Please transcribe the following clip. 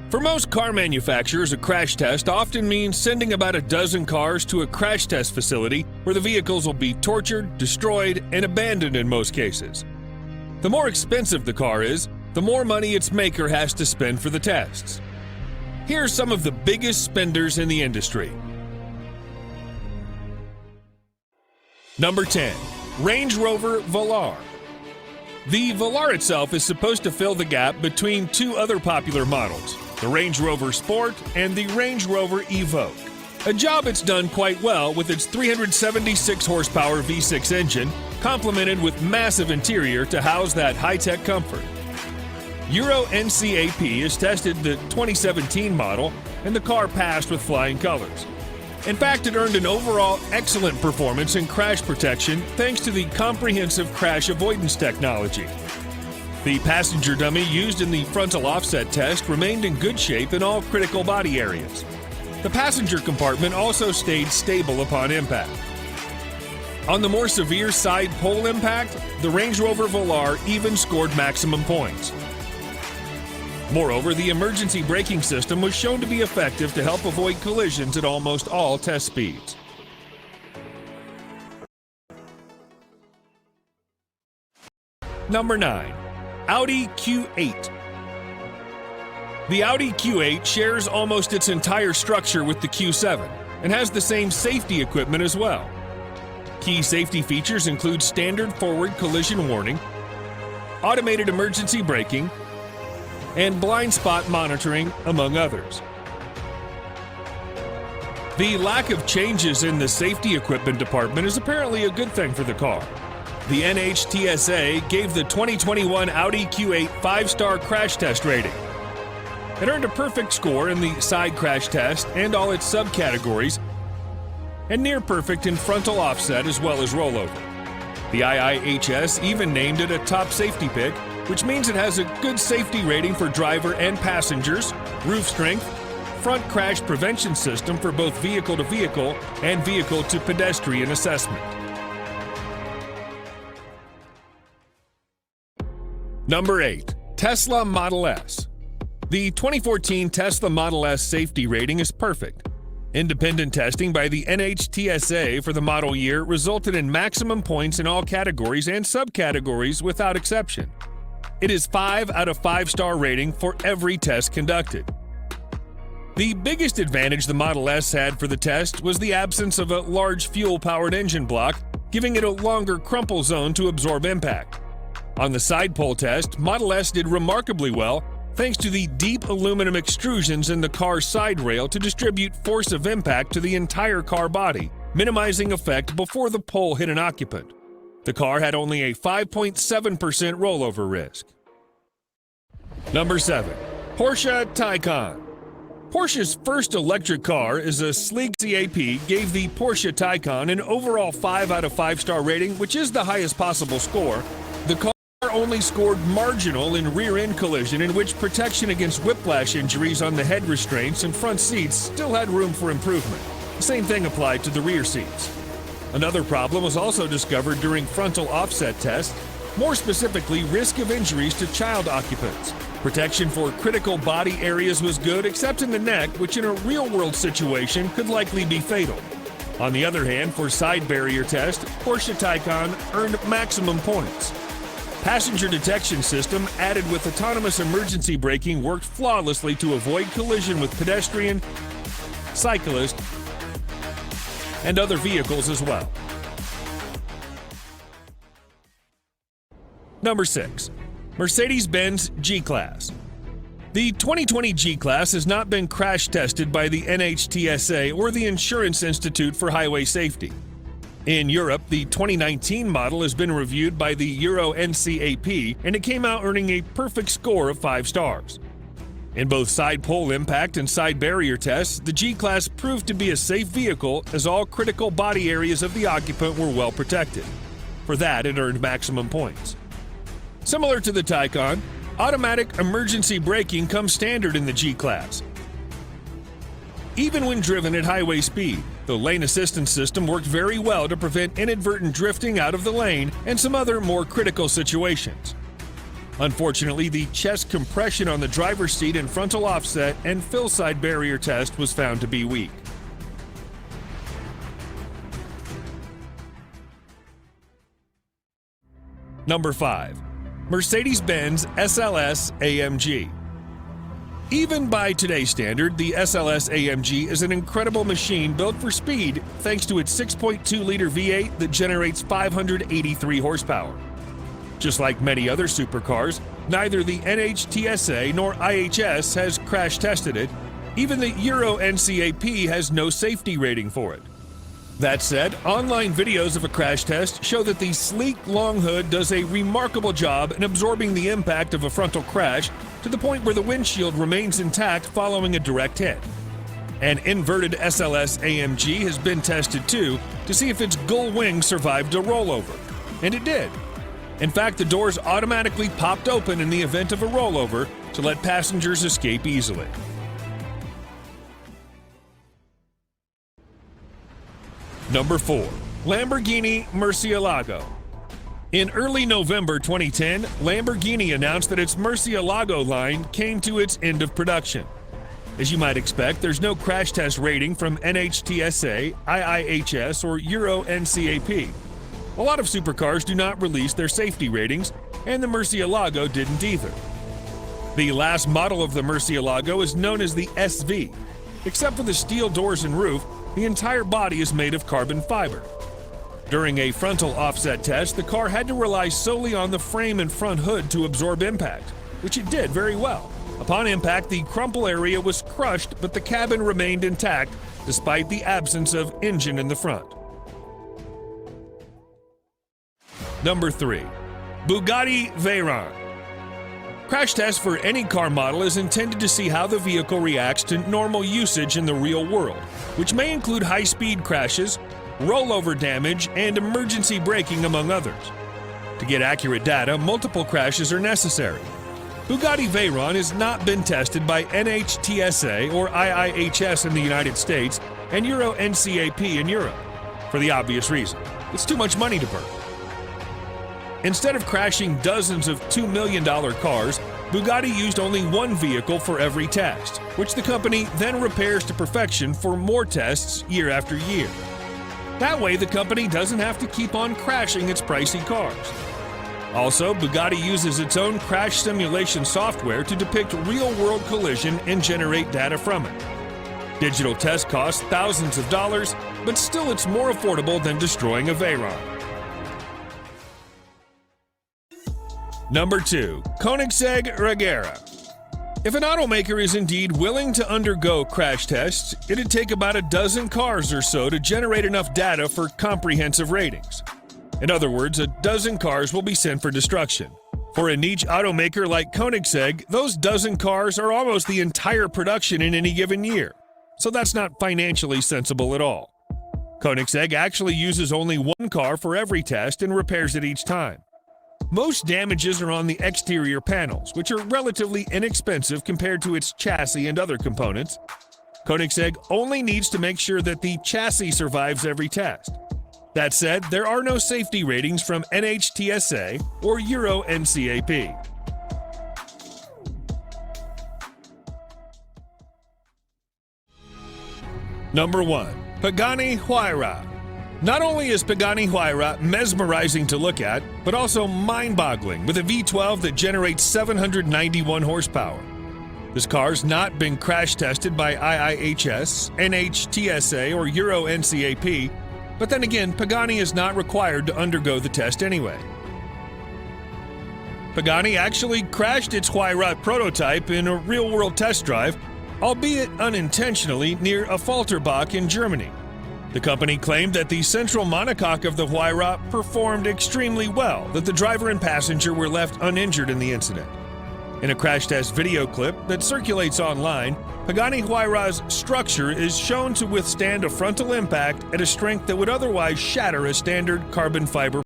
For most car manufacturers, a crash test often means sending about a dozen cars to a crash test facility where the vehicles will be tortured, destroyed, and abandoned in most cases. The more expensive the car is, the more money its maker has to spend for the tests. Here are some of the biggest spenders in the industry. Number 10. Range Rover Velar. The Velar itself is supposed to fill the gap between two other popular models, the Range Rover Sport and the Range Rover Evoque. A job it's done quite well with its 376 horsepower V6 engine, complemented with massive interior to house that high-tech comfort. Euro NCAP has tested the 2017 model, and the car passed with flying colors. In fact, it earned an overall excellent performance in crash protection thanks to the comprehensive crash avoidance technology. The passenger dummy used in the frontal offset test remained in good shape in all critical body areas. The passenger compartment also stayed stable upon impact. On the more severe side pole impact, the Range Rover Velar even scored maximum points. Moreover, the emergency braking system was shown to be effective to help avoid collisions at almost all test speeds. Number 9. Audi Q8. The Audi Q8 shares almost its entire structure with the Q7 and has the same safety equipment as well. Key safety features include standard forward collision warning, automated emergency braking, and blind spot monitoring, among others. The lack of changes in the safety equipment department is apparently a good thing for the car. The NHTSA gave the 2021 Audi Q8 5-star crash test rating. It earned a perfect score in the side crash test and all its subcategories, and near perfect in frontal offset as well as rollover. The IIHS even named it a top safety pick, which means it has a good safety rating for driver and passengers, roof strength, front crash prevention system for both vehicle-to-vehicle and vehicle-to-pedestrian assessment. Number 8. Tesla Model S. The 2014 Tesla Model S safety rating is perfect. Independent testing by the NHTSA for the model year resulted in maximum points in all categories and subcategories without exception. It is 5 out of 5-star rating for every test conducted. The biggest advantage the Model S had for the test was the absence of a large fuel-powered engine block, giving it a longer crumple zone to absorb impact. On the side pole test, Model S did remarkably well thanks to the deep aluminum extrusions in the car's side rail to distribute force of impact to the entire car body, minimizing effect before the pole hit an occupant. The car had only a 5.7% rollover risk. Number 7. Porsche Taycan. Porsche's first electric car is a sleek CAP gave the Porsche Taycan an overall 5 out of 5-star rating, which is the highest possible score. The car only scored marginal in rear-end collision, in which protection against whiplash injuries on the head restraints and front seats still had room for improvement. The same thing applied to the rear seats. Another problem was also discovered during frontal offset tests, more specifically risk of injuries to child occupants. Protection for critical body areas was good except in the neck, which in a real-world situation could likely be fatal. On the other hand, for side barrier test, Porsche Taycan earned maximum points. Passenger detection system added with autonomous emergency braking worked flawlessly to avoid collision with pedestrian, cyclist, and other vehicles as well. Number 6. Mercedes-Benz G-Class. The 2020 G-Class has not been crash tested by the NHTSA or the Insurance Institute for Highway Safety. In Europe, the 2019 model has been reviewed by the Euro NCAP, and it came out earning a perfect score of 5 stars. In both side pole impact and side barrier tests, the G-Class proved to be a safe vehicle as all critical body areas of the occupant were well protected. For that, it earned maximum points. Similar to the Taycan, automatic emergency braking comes standard in the G-Class. Even when driven at highway speed, the lane assistance system worked very well to prevent inadvertent drifting out of the lane and some other more critical situations. Unfortunately, the chest compression on the driver's seat and frontal offset and fill side barrier test was found to be weak. Number 5. Mercedes-Benz SLS AMG. Even by today's standard, the SLS AMG is an incredible machine built for speed thanks to its 6.2-liter V8 that generates 583 horsepower. Just like many other supercars, neither the NHTSA nor IHS has crash tested it. Even the Euro NCAP has no safety rating for it. That said, online videos of a crash test show that the sleek long hood does a remarkable job in absorbing the impact of a frontal crash to the point where the windshield remains intact following a direct hit. An inverted SLS AMG has been tested too to see if its gull wing survived a rollover, and it did. In fact, the doors automatically popped open in the event of a rollover to let passengers escape easily. Number 4. Lamborghini Murcielago. In early November 2010, Lamborghini announced that its Murcielago line came to its end of production. As you might expect, there's no crash test rating from NHTSA, IIHS, or Euro NCAP. A lot of supercars do not release their safety ratings, and the Murcielago didn't either. The last model of the Murcielago is known as the SV. Except for the steel doors and roof, the entire body is made of carbon fiber. During a frontal offset test, the car had to rely solely on the frame and front hood to absorb impact, which it did very well. Upon impact, the crumple area was crushed, but the cabin remained intact despite the absence of engine in the front. Number 3. Bugatti Veyron. Crash test for any car model is intended to see how the vehicle reacts to normal usage in the real world, which may include high-speed crashes, rollover damage, and emergency braking, among others. To get accurate data, multiple crashes are necessary. Bugatti Veyron has not been tested by NHTSA or IIHS in the United States and Euro NCAP in Europe, for the obvious reason: it's too much money to burn. Instead of crashing dozens of $2 million cars, Bugatti used only one vehicle for every test, which the company then repairs to perfection for more tests year after year. That way, the company doesn't have to keep on crashing its pricey cars. Also, Bugatti uses its own crash simulation software to depict real-world collision and generate data from it. Digital tests cost thousands of dollars, but still it's more affordable than destroying a Veyron. Number 2. Koenigsegg Regera. If an automaker is indeed willing to undergo crash tests, it'd take about a dozen cars or so to generate enough data for comprehensive ratings. In other words, a dozen cars will be sent for destruction. For a niche automaker like Koenigsegg, those dozen cars are almost the entire production in any given year, so that's not financially sensible at all. Koenigsegg actually uses only one car for every test and repairs it each time. Most damages are on the exterior panels, which are relatively inexpensive compared to its chassis and other components. Koenigsegg only needs to make sure that the chassis survives every test. That said, there are no safety ratings from NHTSA or Euro NCAP. Number 1. Pagani Huayra. Not only is Pagani Huayra mesmerizing to look at, but also mind-boggling with a V12 that generates 791 horsepower. This car's not been crash tested by IIHS, NHTSA, or Euro NCAP, but then again, Pagani is not required to undergo the test anyway. Pagani actually crashed its Huayra prototype in a real-world test drive, albeit unintentionally, near a Falterbach in Germany. The company claimed that the central monocoque of the Huayra performed extremely well, that the driver and passenger were left uninjured in the incident. In a crash test video clip that circulates online, Pagani Huayra's structure is shown to withstand a frontal impact at a strength that would otherwise shatter a standard carbon fiber